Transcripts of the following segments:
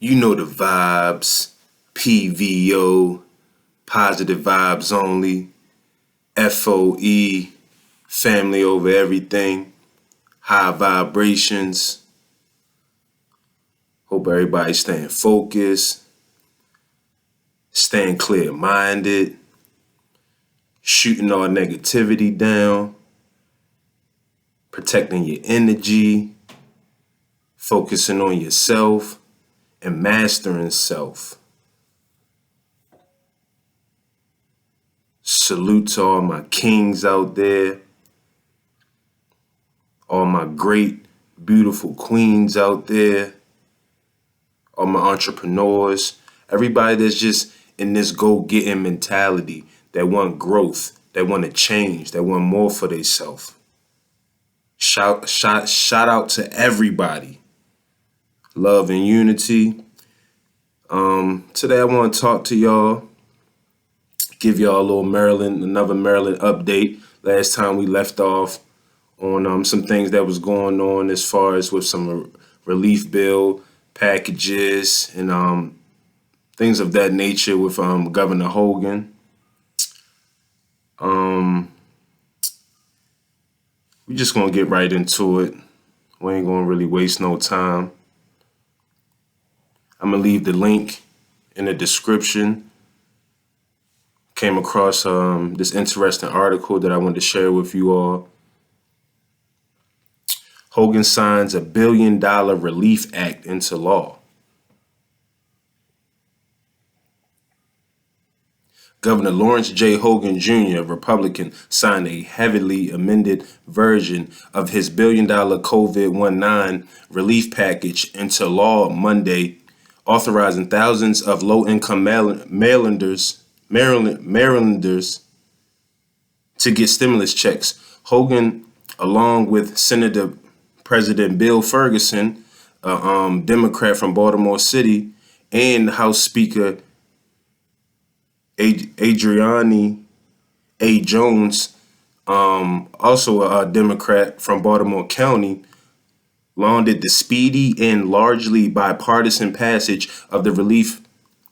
You know the vibes. PVO, positive vibes only. FOE, family over everything. High vibrations. Hope everybody's staying focused, staying clear minded, shooting all negativity down, protecting your energy, focusing on yourself, and mastering self. Salute to all my kings out there, all my great, beautiful queens out there, all my entrepreneurs, everybody that's just in this go-getting mentality, that want growth, that want to change, that want more for themselves. Shout out to everybody. Love and unity. Today I want to talk to y'all, give y'all a little another Maryland update. Last time we left off on some things that was going on as far as with some relief bill packages and things of that nature with Governor Hogan. We just gonna get right into it. We ain't gonna really waste no time. I'm gonna leave the link in the description. Came across this interesting article that I wanted to share with you all. Hogan signs $1 billion relief act into law. Governor Lawrence J. Hogan Jr., Republican, signed a heavily amended version of his $1 billion COVID-19 relief package into law Monday, authorizing thousands of low-income Marylanders to get stimulus checks. Hogan, along with Senator President Bill Ferguson, a Democrat from Baltimore City, and House Speaker Adriani A. Jones, also a Democrat from Baltimore County, lauded the speedy and largely bipartisan passage of the Relief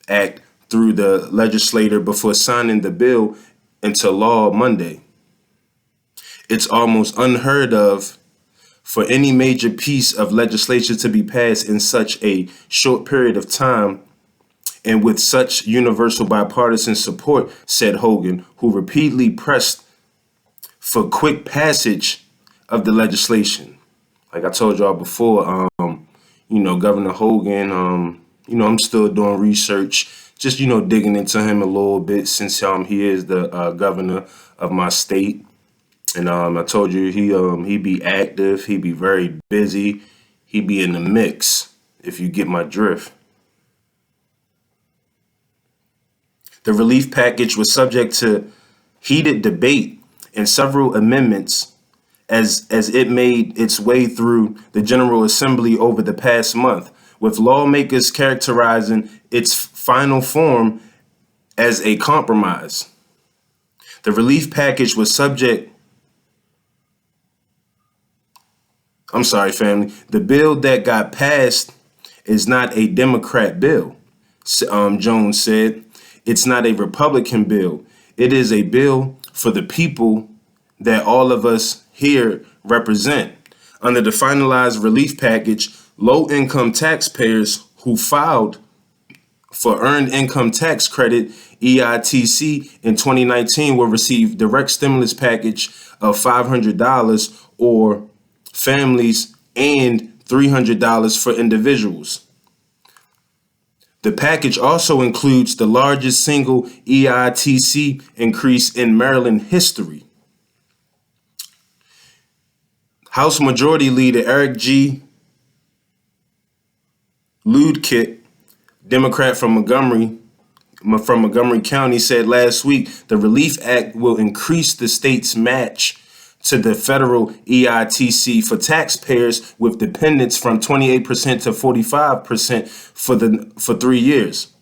Act through the legislature before signing the bill into law Monday. It's almost unheard of for any major piece of legislation to be passed in such a short period of time and with such universal bipartisan support, said Hogan, who repeatedly pressed for quick passage of the legislation. Like I told y'all before, Governor Hogan, I'm still doing research, just, digging into him a little bit since he is the governor of my state. And I told you he be active, he be very busy, he be in the mix, if you get my drift. The relief package was subject to heated debate and several amendments as it made its way through the General Assembly over the past month, with lawmakers characterizing its final form as a compromise. The relief package was The bill that got passed is not a Democrat bill, Jones said. It's not a Republican bill. It is a bill for the people that all of us here represent. Under the finalized relief package, low-income taxpayers who filed for Earned Income Tax Credit, EITC, in 2019 will receive direct stimulus package of $500 or families and $300 for individuals. The package also includes the largest single EITC increase in Maryland history. House Majority Leader Eric G. Ludkit, Democrat from Montgomery County, said last week the Relief Act will increase the state's match to the federal EITC for taxpayers with dependents from 28% to 45% for 3 years.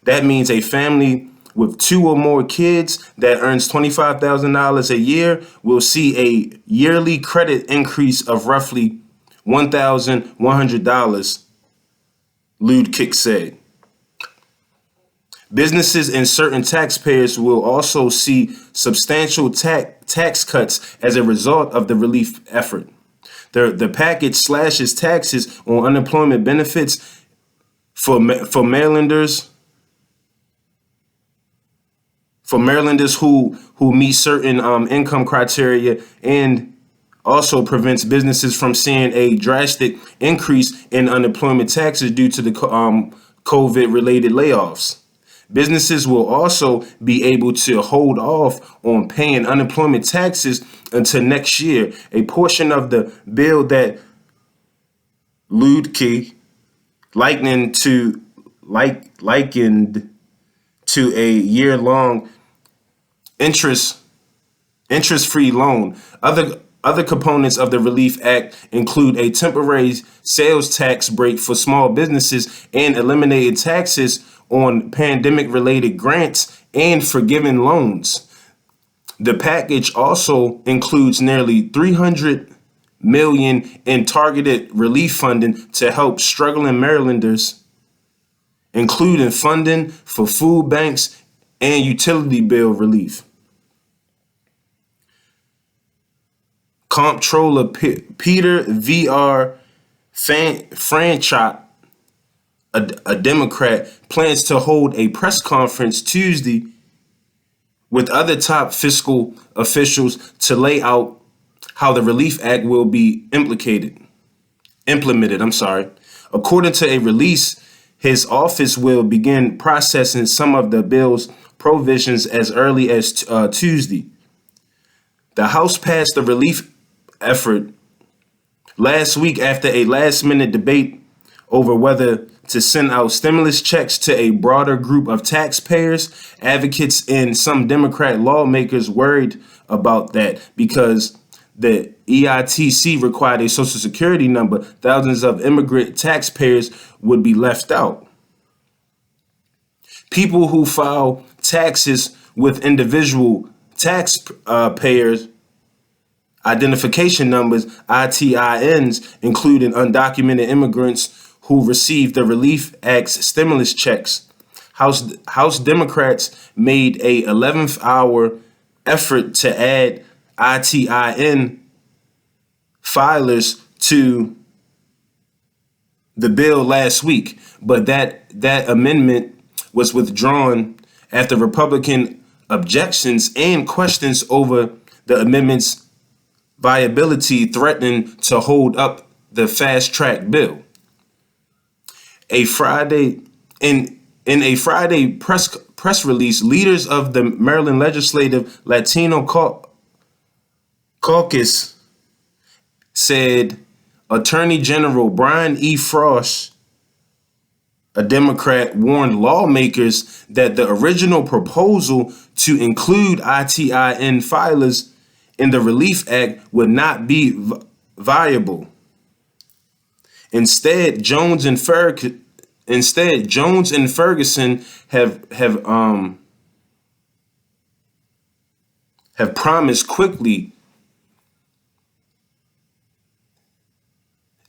That means a family with 2 or more kids that earns $25,000 a year will see a yearly credit increase of roughly $1,100, Ludkick said. Businesses and certain taxpayers will also see substantial tax cuts as a result of the relief effort. The package slashes taxes on unemployment benefits for Marylanders who meet certain income criteria, and also prevents businesses from seeing a drastic increase in unemployment taxes due to the COVID related layoffs. Businesses will also be able to hold off on paying unemployment taxes until next year. A portion of the bill that Ludke likened to a year-long interest interest-free loan. Other components of the Relief Act include a temporary sales tax break for small businesses and eliminated taxes on pandemic-related grants and forgiving loans. The package also includes nearly $300 million in targeted relief funding to help struggling Marylanders, including funding for food banks and utility bill relief. Comptroller Peter V.R. Franchot, a Democrat, plans to hold a press conference Tuesday with other top fiscal officials to lay out how the Relief Act will be implemented. According to a release, his office will begin processing some of the bill's provisions as early as Tuesday. The House passed the relief effort last week after a last-minute debate over whether to send out stimulus checks to a broader group of taxpayers. Advocates and some Democrat lawmakers worried about that because the EITC required a Social Security number. Thousands of immigrant taxpayers would be left out. People who file taxes with individual taxpayers identification numbers, ITINs, including undocumented immigrants who received the Relief Act's stimulus checks. House Democrats made a 11th-hour effort to add ITIN filers to the bill last week, but that amendment was withdrawn after Republican objections and questions over the amendment's viability threatening to hold up the fast-track bill. In a Friday press release, leaders of the Maryland Legislative Latino Caucus said Attorney General Brian E. Frost, a Democrat, warned lawmakers that the original proposal to include ITIN filers in the Relief Act would not be viable. Instead, Jones and Ferguson have promised quickly.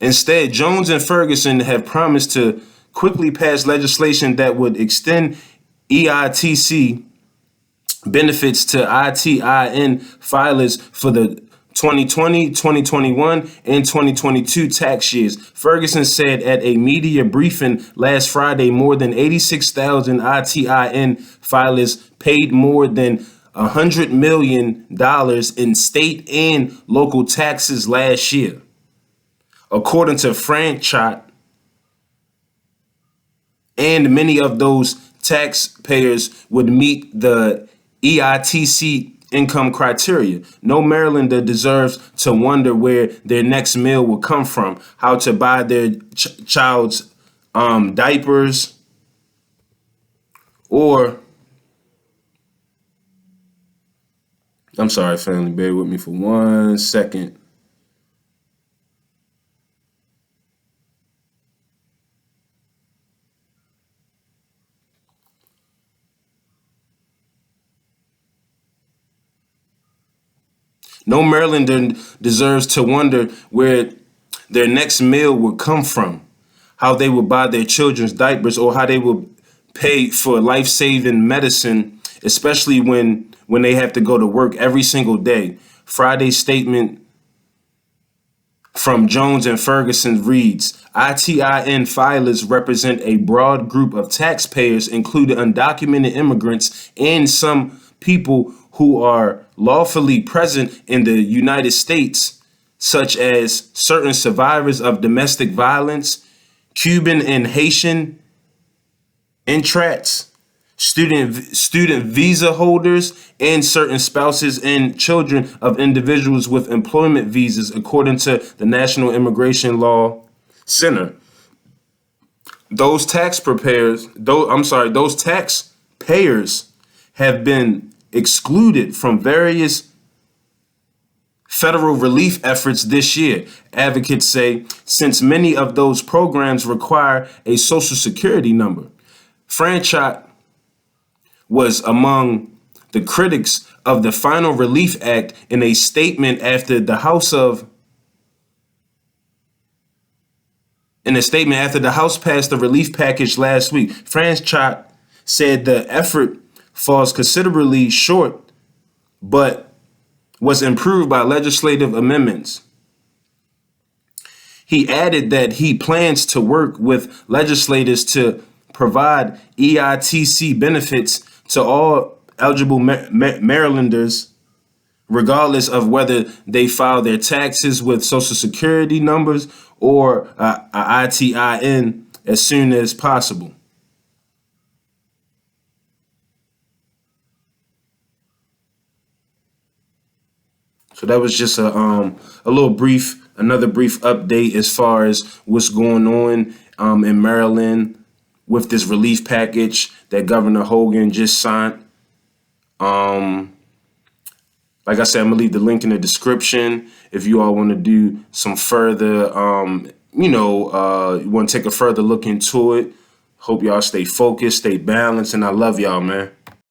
Instead, Jones and Ferguson have promised to quickly pass legislation that would extend EITC benefits to ITIN filers for the 2020, 2021, and 2022 tax years. Ferguson said at a media briefing last Friday more than 86,000 ITIN filers paid more than $100 million in state and local taxes last year. According to Franchot, and many of those taxpayers would meet the EITC income criteria. No Marylander deserves to wonder where their next meal will come from, how to buy their child's diapers, or I'm sorry, family, bear with me for 1 second. No Marylander deserves to wonder where their next meal will come from, how they would buy their children's diapers or how they would pay for life-saving medicine, especially when they have to go to work every single day. Friday's statement from Jones and Ferguson reads, ITIN filers represent a broad group of taxpayers, including undocumented immigrants and some people who are lawfully present in the United States, such as certain survivors of domestic violence, Cuban and Haitian intrats, student visa holders, and certain spouses and children of individuals with employment visas, according to the National Immigration Law Center. Those those taxpayers have been excluded from various federal relief efforts this year. Advocates say, since many of those programs require a social security number. Franchot was among the critics of the Final Relief Act in a statement after the House passed the relief package last week. Franchot said the effort falls considerably short, but was improved by legislative amendments. He added that he plans to work with legislators to provide EITC benefits to all eligible Marylanders, regardless of whether they file their taxes with Social Security numbers or a ITIN as soon as possible. So that was just another brief update as far as what's going on in Maryland with this relief package that Governor Hogan just signed. Like I said, I'm gonna leave the link in the description if you all want to do some further, you want to take a further look into it. Hope y'all stay focused, stay balanced, and I love y'all, man.